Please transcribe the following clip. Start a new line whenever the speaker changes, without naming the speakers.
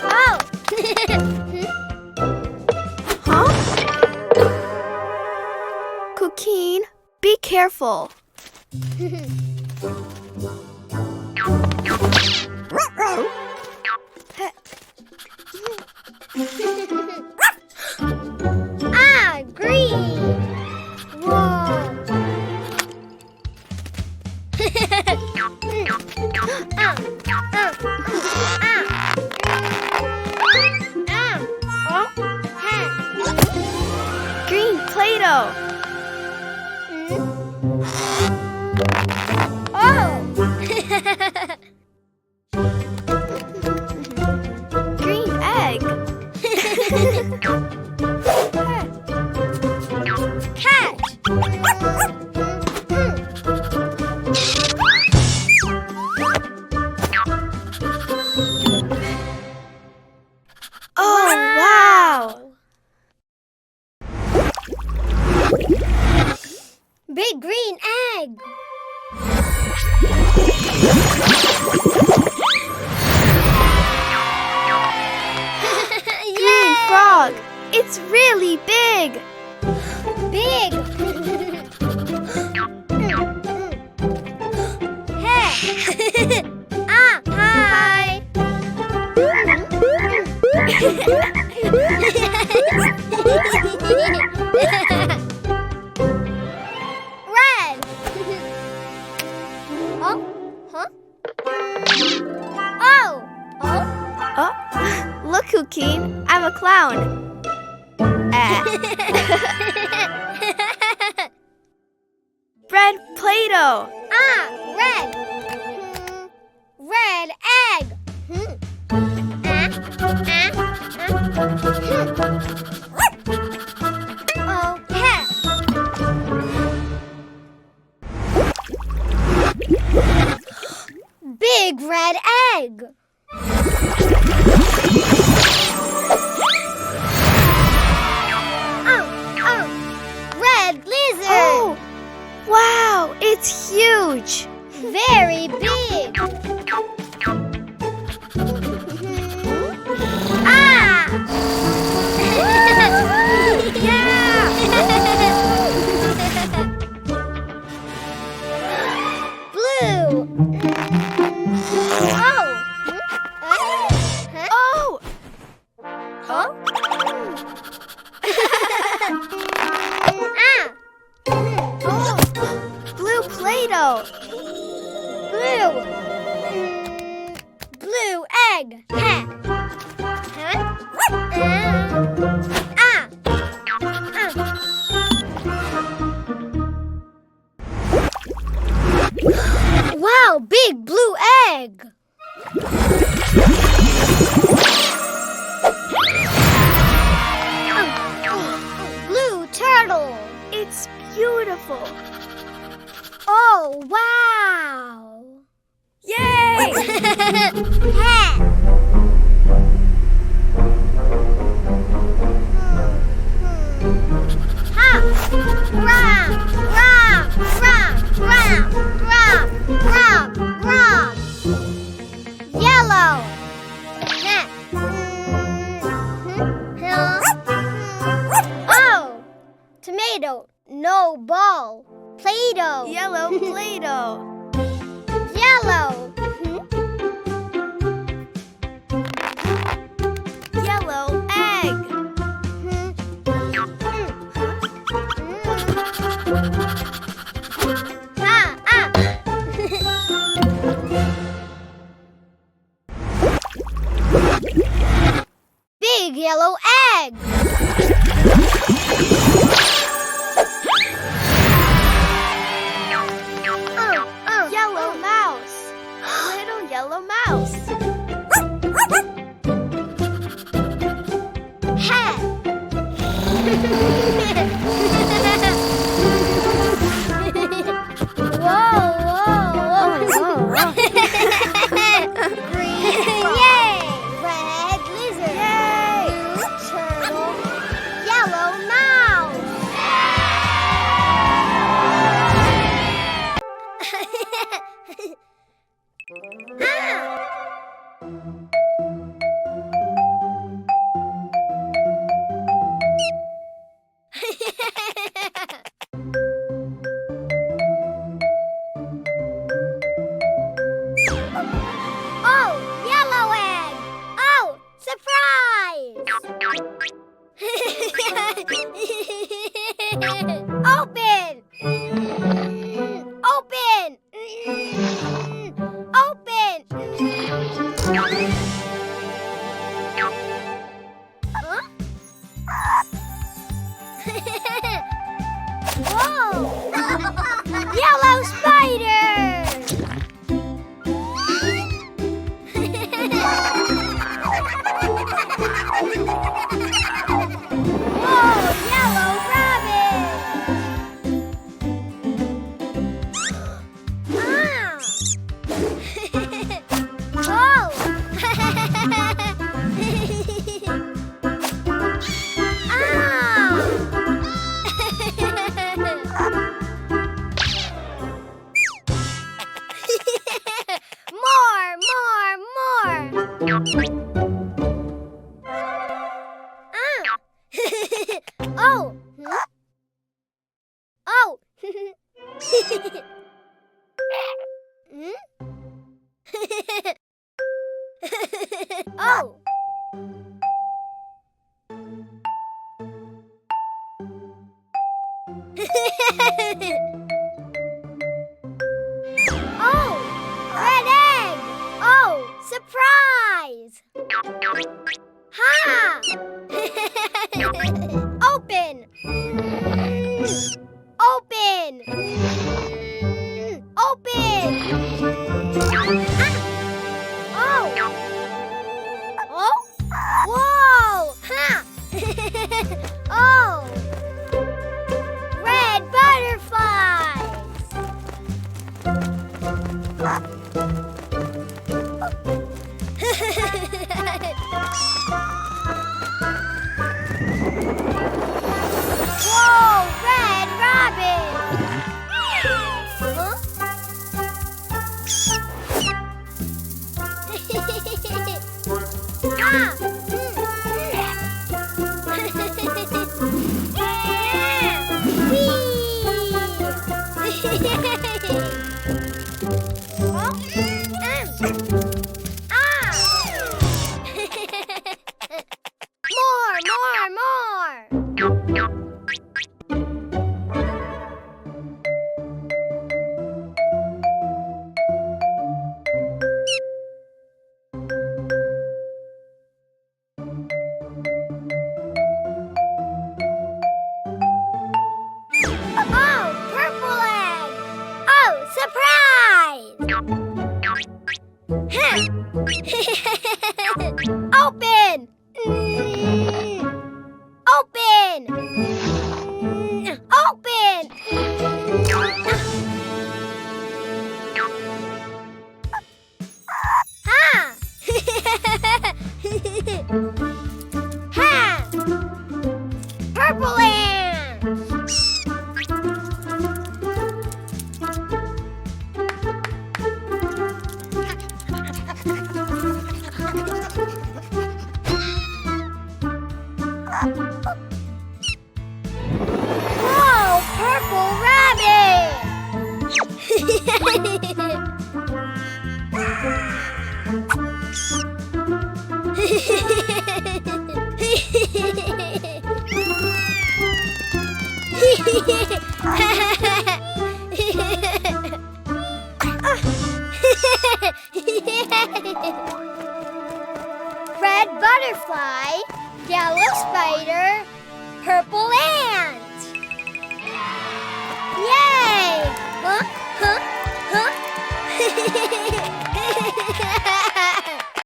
Oh!
Huh? Cuquin, be careful.
Green! Whoa!
Green Play-Doh.
Oh!
Green egg.
Cat!
Oh, wow!
Big green egg!
Green frog. It's really big.
Big! Hey! Hi! Red! Oh? Huh? Oh! Oh?
Oh, look, Cuquin. I'm a clown. Red Play-Doh.
Red! Red egg! Oh, cat! Big red egg! Red lizard!
Oh, wow, it's huge.
Very big! Blue!
Oh,
Huh?
blue Play-Doh.
Blue! Blue egg! Huh? Wow, big blue egg! Blue turtle!
It's beautiful.
Oh, wow!
Yay!
Yellow. Oh, tomato, no ball. Play-Doh.
Yellow Play-Doh.
Yellow.
Yellow egg.
Big yellow egg.
Yellow mouse. Little yellow mouse.
Hat. Whoa. Green frog. Yay! Red lizard.
Yay!
Blue turtle. Yellow mouse. Ah! Huh? Whoa! Yellow spider! Whoa! Yellow rabbit! Ah! Oh! More! Ah! Oh! Hmm? Oh! Hmm? Oh! Oh! Red egg! Oh! Surprise! Ha! Open! Open! Open! Ah! Oh! Oh! Whoa! Ha! Oh! Red butterflies! Whoa! Red rabbit! Huh? Ah! More! Oh, purple egg! Oh, surprise! Huh. Open! Open! Open! Ha! Ha! Purple ant! Whoa! Purple rabbit! Red butterfly, yellow spider, purple ant.